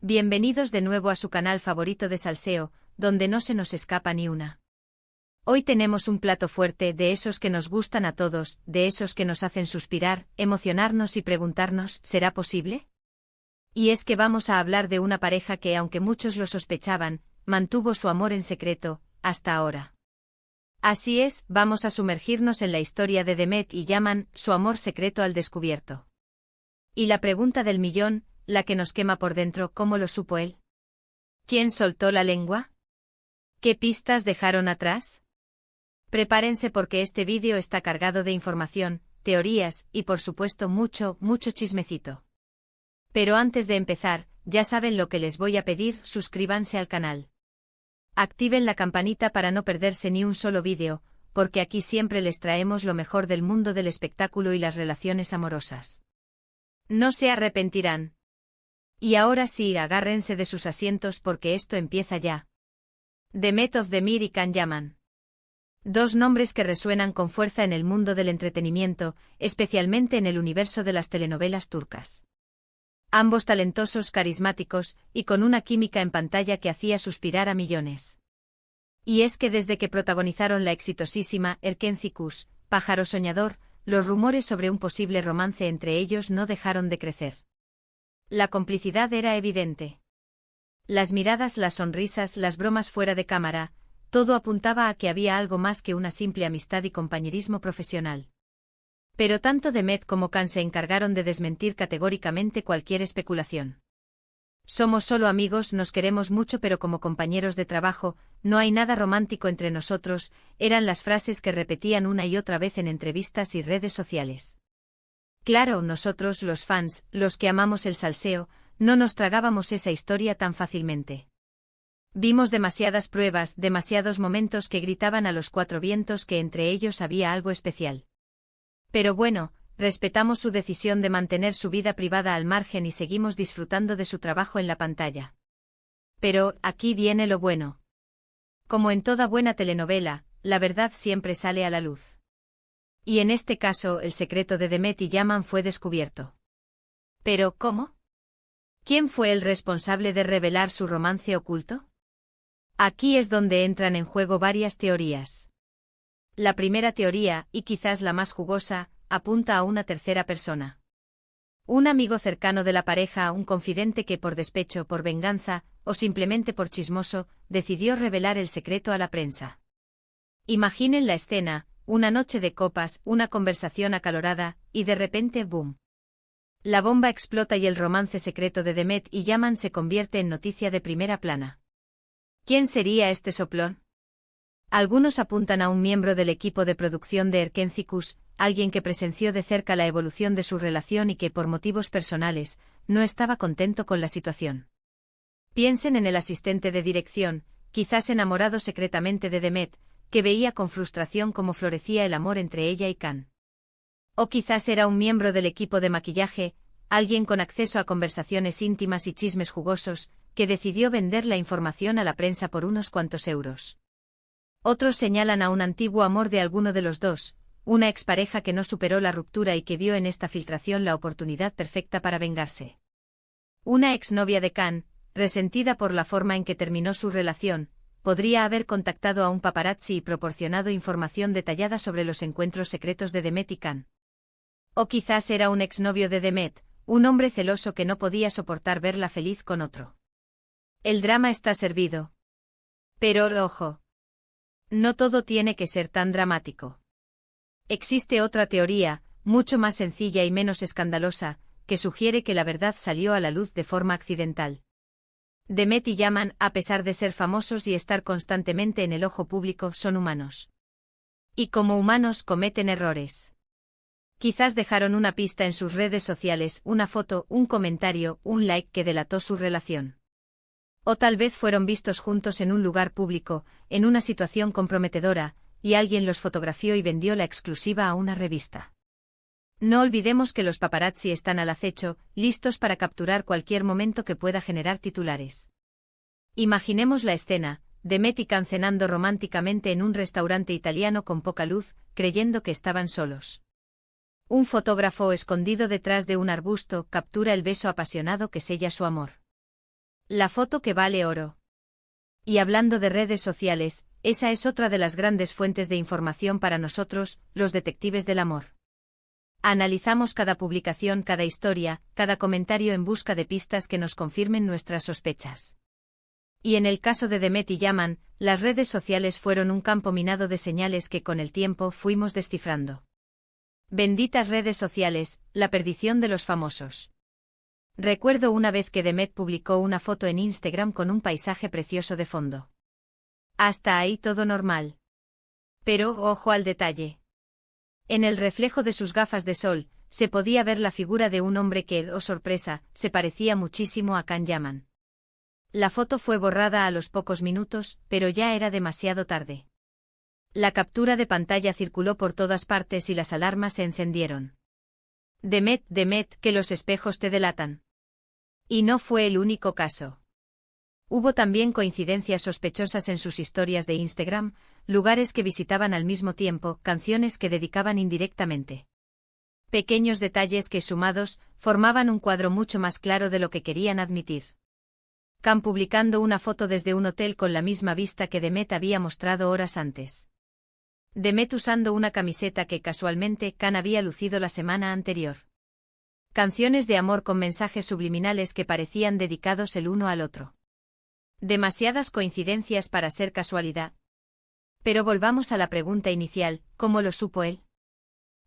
Bienvenidos de nuevo a su canal favorito de salseo, donde no se nos escapa ni una. Hoy tenemos un plato fuerte de esos que nos gustan a todos, de esos que nos hacen suspirar, emocionarnos y preguntarnos, ¿será posible? Y es que vamos a hablar de una pareja que, aunque muchos lo sospechaban, mantuvo su amor en secreto, hasta ahora. Así es, vamos a sumergirnos en la historia de Demet y Yaman, su amor secreto al descubierto. Y la pregunta del millón, la que nos quema por dentro, ¿cómo lo supo él? ¿Quién soltó la lengua? ¿Qué pistas dejaron atrás? Prepárense porque este vídeo está cargado de información, teorías y por supuesto mucho chismecito. Pero antes de empezar, ya saben lo que les voy a pedir, suscríbanse al canal. Activen la campanita para no perderse ni un solo vídeo, porque aquí siempre les traemos lo mejor del mundo del espectáculo y las relaciones amorosas. No se arrepentirán. Y ahora sí, agárrense de sus asientos porque esto empieza ya. Demet Özdemir y Can Yaman. Dos nombres que resuenan con fuerza en el mundo del entretenimiento, especialmente en el universo de las telenovelas turcas. Ambos talentosos, carismáticos, y con una química en pantalla que hacía suspirar a millones. Y es que desde que protagonizaron la exitosísima Erkenci Kuş, Pájaro Soñador, los rumores sobre un posible romance entre ellos no dejaron de crecer. La complicidad era evidente. Las miradas, las sonrisas, las bromas fuera de cámara, todo apuntaba a que había algo más que una simple amistad y compañerismo profesional. Pero tanto Demet como Can se encargaron de desmentir categóricamente cualquier especulación. Somos solo amigos, nos queremos mucho pero como compañeros de trabajo, no hay nada romántico entre nosotros, eran las frases que repetían una y otra vez en entrevistas y redes sociales. Claro, nosotros los fans, los que amamos el salseo, no nos tragábamos esa historia tan fácilmente. Vimos demasiadas pruebas, demasiados momentos que gritaban a los cuatro vientos que entre ellos había algo especial. Pero bueno, respetamos su decisión de mantener su vida privada al margen y seguimos disfrutando de su trabajo en la pantalla. Pero, aquí viene lo bueno. Como en toda buena telenovela, la verdad siempre sale a la luz. Y en este caso, el secreto de Demet y Yaman fue descubierto. ¿Pero cómo? ¿Quién fue el responsable de revelar su romance oculto? Aquí es donde entran en juego varias teorías. La primera teoría, y quizás la más jugosa, apunta a una tercera persona. Un amigo cercano de la pareja, un confidente que por despecho, por venganza, o simplemente por chismoso, decidió revelar el secreto a la prensa. Imaginen la escena, una noche de copas, una conversación acalorada, y de repente, ¡boom! La bomba explota y el romance secreto de Demet y Yaman se convierte en noticia de primera plana. ¿Quién sería este soplón? Algunos apuntan a un miembro del equipo de producción de Erkenci Kuş, alguien que presenció de cerca la evolución de su relación y que por motivos personales, no estaba contento con la situación. Piensen en el asistente de dirección, quizás enamorado secretamente de Demet, que veía con frustración cómo florecía el amor entre ella y Can. O quizás era un miembro del equipo de maquillaje, alguien con acceso a conversaciones íntimas y chismes jugosos, que decidió vender la información a la prensa por unos cuantos euros. Otros señalan a un antiguo amor de alguno de los dos, una expareja que no superó la ruptura y que vio en esta filtración la oportunidad perfecta para vengarse. Una exnovia de Can, resentida por la forma en que terminó su relación, podría haber contactado a un paparazzi y proporcionado información detallada sobre los encuentros secretos de Demet y Can. O quizás era un exnovio de Demet, un hombre celoso que no podía soportar verla feliz con otro. El drama está servido. Pero, ojo. No todo tiene que ser tan dramático. Existe otra teoría, mucho más sencilla y menos escandalosa, que sugiere que la verdad salió a la luz de forma accidental. Demet y Yaman, a pesar de ser famosos y estar constantemente en el ojo público, son humanos. Y como humanos cometen errores. Quizás dejaron una pista en sus redes sociales, una foto, un comentario, un like que delató su relación. O tal vez fueron vistos juntos en un lugar público, en una situación comprometedora, y alguien los fotografió y vendió la exclusiva a una revista. No olvidemos que los paparazzi están al acecho, listos para capturar cualquier momento que pueda generar titulares. Imaginemos la escena, Demet y Can cenando románticamente en un restaurante italiano con poca luz, creyendo que estaban solos. Un fotógrafo escondido detrás de un arbusto captura el beso apasionado que sella su amor. La foto que vale oro. Y hablando de redes sociales, esa es otra de las grandes fuentes de información para nosotros, los detectives del amor. Analizamos cada publicación, cada historia, cada comentario en busca de pistas que nos confirmen nuestras sospechas. Y en el caso de Demet y Yaman, las redes sociales fueron un campo minado de señales que con el tiempo fuimos descifrando. Benditas redes sociales, la perdición de los famosos. Recuerdo una vez que Demet publicó una foto en Instagram con un paisaje precioso de fondo. Hasta ahí todo normal. Pero, ojo al detalle. En el reflejo de sus gafas de sol, se podía ver la figura de un hombre que, oh sorpresa, se parecía muchísimo a Can Yaman. La foto fue borrada a los pocos minutos, pero ya era demasiado tarde. La captura de pantalla circuló por todas partes y las alarmas se encendieron. Demet, que los espejos te delatan. Y no fue el único caso. Hubo también coincidencias sospechosas en sus historias de Instagram, lugares que visitaban al mismo tiempo, canciones que dedicaban indirectamente. Pequeños detalles que, sumados, formaban un cuadro mucho más claro de lo que querían admitir. Can publicando una foto desde un hotel con la misma vista que Demet había mostrado horas antes. Demet usando una camiseta que casualmente Can había lucido la semana anterior. Canciones de amor con mensajes subliminales que parecían dedicados el uno al otro. Demasiadas coincidencias para ser casualidad. Pero volvamos a la pregunta inicial, ¿cómo lo supo él?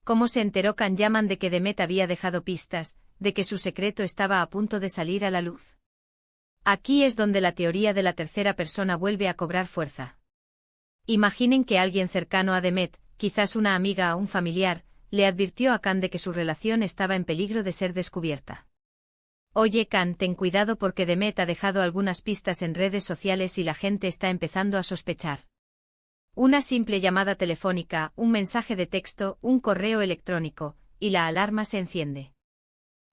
¿Cómo se enteró Can Yaman de que Demet había dejado pistas, de que su secreto estaba a punto de salir a la luz? Aquí es donde la teoría de la tercera persona vuelve a cobrar fuerza. Imaginen que alguien cercano a Demet, quizás una amiga o un familiar, le advirtió a Can de que su relación estaba en peligro de ser descubierta. Oye Can, ten cuidado porque Demet ha dejado algunas pistas en redes sociales y la gente está empezando a sospechar. Una simple llamada telefónica, un mensaje de texto, un correo electrónico, y la alarma se enciende.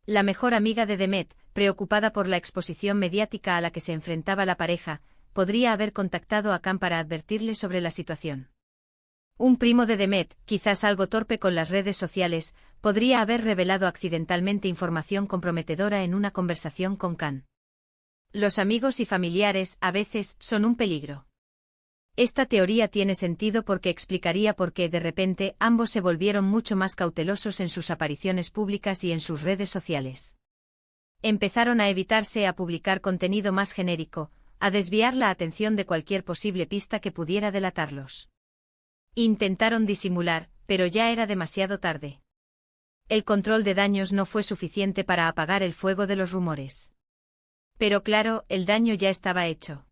La mejor amiga de Demet, preocupada por la exposición mediática a la que se enfrentaba la pareja, podría haber contactado a Can para advertirle sobre la situación. Un primo de Demet, quizás algo torpe con las redes sociales, podría haber revelado accidentalmente información comprometedora en una conversación con Can. Los amigos y familiares, a veces, son un peligro. Esta teoría tiene sentido porque explicaría por qué de repente ambos se volvieron mucho más cautelosos en sus apariciones públicas y en sus redes sociales. Empezaron a evitarse a publicar contenido más genérico, a desviar la atención de cualquier posible pista que pudiera delatarlos. Intentaron disimular, pero ya era demasiado tarde. El control de daños no fue suficiente para apagar el fuego de los rumores. Pero claro, el daño ya estaba hecho.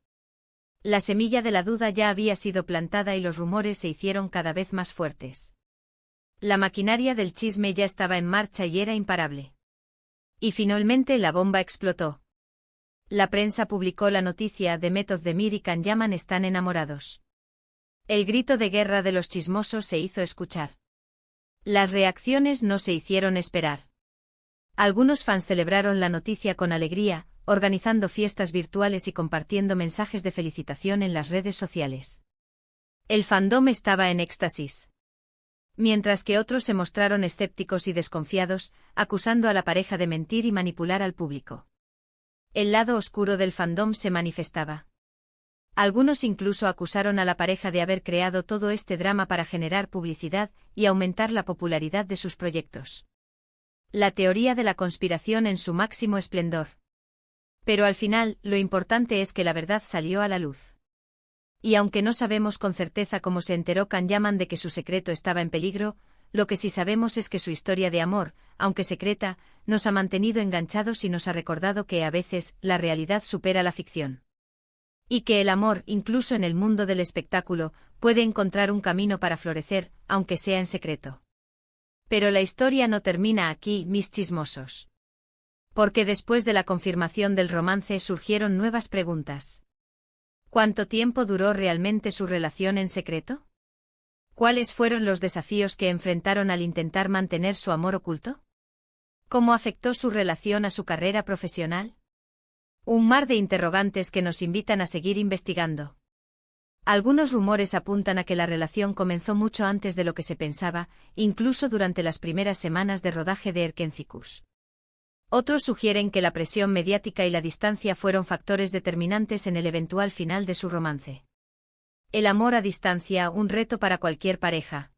La semilla de la duda ya había sido plantada y los rumores se hicieron cada vez más fuertes. La maquinaria del chisme ya estaba en marcha y era imparable. Y finalmente la bomba explotó. La prensa publicó la noticia de Demet Özdemir y Can Yaman están enamorados. El grito de guerra de los chismosos se hizo escuchar. Las reacciones no se hicieron esperar. Algunos fans celebraron la noticia con alegría, organizando fiestas virtuales y compartiendo mensajes de felicitación en las redes sociales. El fandom estaba en éxtasis. Mientras que otros se mostraron escépticos y desconfiados, acusando a la pareja de mentir y manipular al público. El lado oscuro del fandom se manifestaba. Algunos incluso acusaron a la pareja de haber creado todo este drama para generar publicidad y aumentar la popularidad de sus proyectos. La teoría de la conspiración en su máximo esplendor. Pero al final, lo importante es que la verdad salió a la luz. Y aunque no sabemos con certeza cómo se enteró Can Yaman de que su secreto estaba en peligro, lo que sí sabemos es que su historia de amor, aunque secreta, nos ha mantenido enganchados y nos ha recordado que a veces la realidad supera la ficción. Y que el amor, incluso en el mundo del espectáculo, puede encontrar un camino para florecer, aunque sea en secreto. Pero la historia no termina aquí, mis chismosos. Porque después de la confirmación del romance surgieron nuevas preguntas. ¿Cuánto tiempo duró realmente su relación en secreto? ¿Cuáles fueron los desafíos que enfrentaron al intentar mantener su amor oculto? ¿Cómo afectó su relación a su carrera profesional? Un mar de interrogantes que nos invitan a seguir investigando. Algunos rumores apuntan a que la relación comenzó mucho antes de lo que se pensaba, incluso durante las primeras semanas de rodaje de Erkencicus. Otros sugieren que la presión mediática y la distancia fueron factores determinantes en el eventual final de su romance. El amor a distancia, un reto para cualquier pareja.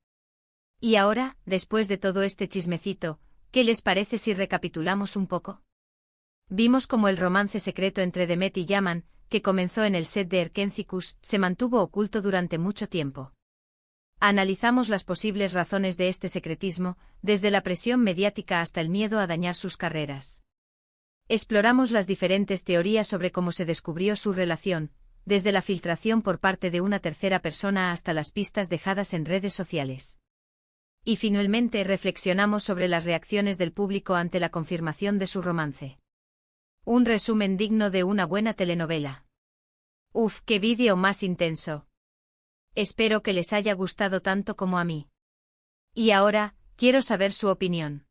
Y ahora, después de todo este chismecito, ¿qué les parece si recapitulamos un poco? Vimos cómo el romance secreto entre Demet y Yaman, que comenzó en el set de Erkencicus, se mantuvo oculto durante mucho tiempo. Analizamos las posibles razones de este secretismo, desde la presión mediática hasta el miedo a dañar sus carreras. Exploramos las diferentes teorías sobre cómo se descubrió su relación, desde la filtración por parte de una tercera persona hasta las pistas dejadas en redes sociales. Y finalmente reflexionamos sobre las reacciones del público ante la confirmación de su romance. Un resumen digno de una buena telenovela. ¡Uf, qué vídeo más intenso! Espero que les haya gustado tanto como a mí. Y ahora, quiero saber su opinión.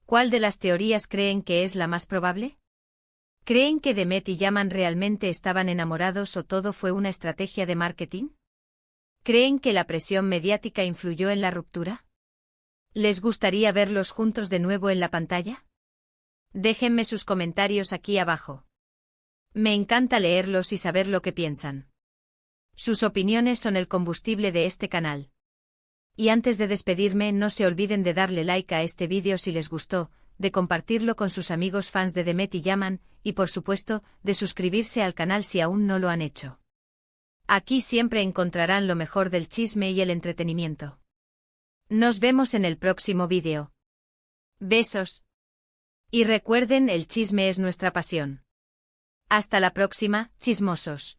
¿Cuál de las teorías creen que es la más probable? ¿Creen que Demet y Yaman realmente estaban enamorados o todo fue una estrategia de marketing? ¿Creen que la presión mediática influyó en la ruptura? ¿Les gustaría verlos juntos de nuevo en la pantalla? Déjenme sus comentarios aquí abajo. Me encanta leerlos y saber lo que piensan. Sus opiniones son el combustible de este canal. Y antes de despedirme, no se olviden de darle like a este vídeo si les gustó, de compartirlo con sus amigos fans de Demet y Yaman, y por supuesto, de suscribirse al canal si aún no lo han hecho. Aquí siempre encontrarán lo mejor del chisme y el entretenimiento. Nos vemos en el próximo vídeo. Besos. Y recuerden, el chisme es nuestra pasión. Hasta la próxima, chismosos.